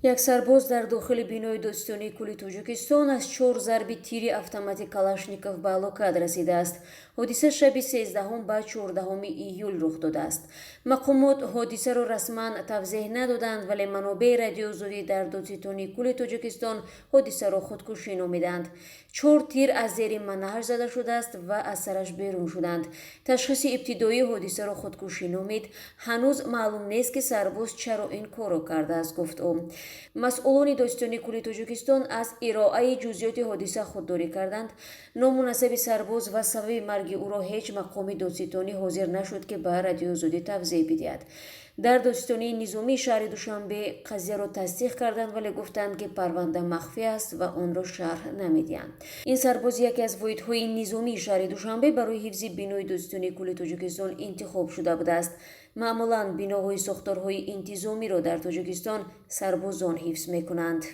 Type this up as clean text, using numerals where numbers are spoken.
یک سرباز در داخل بینای داستانی کل تاجیکستان از 4 ضرب تیر اتوماتیک کلاشنیکوف به هلاکت رسیده است. حادثه شب 13 به 14 ایول رخ داده است. مقامات حادثه را رسما توضیح ندادند، ولی منابع رادیو زودی در دادستانی کل تاجیکستان حادثه را خودکشی نامیدند. 4 تیر از زیر منهج زده شده است و از سرش بیرون شدند. تشخیص ابتدایی حادثه را خودکشی نامید. هنوز معلوم نیست که سرباز چرا این کار را کرده است، گفت او. مسئولان داستانی کل تاجیکستان از ارائه جزئیات حادثه خودداری کردند. نام و نسب سرباز و سبب مرگ او را هیچ مقام دادستانی حاضر نشد که به رادیو زودی توضیح بدهد. در دادستانی نظامی شهر دوشنبه قضیه را تصدیق کردند، ولی گفتند که پرونده مخفی است و آن را شرح نمیدهند. این سرباز یکی از واحدهای نظامی شهر دوشنبه برای حفظ بینای دادستانی کل تاجیکستان انتخاب شده بوده است. معمولاً بناهای ساختارهای انتظامی را در تاجیکستان سربازان حفظ میکنند.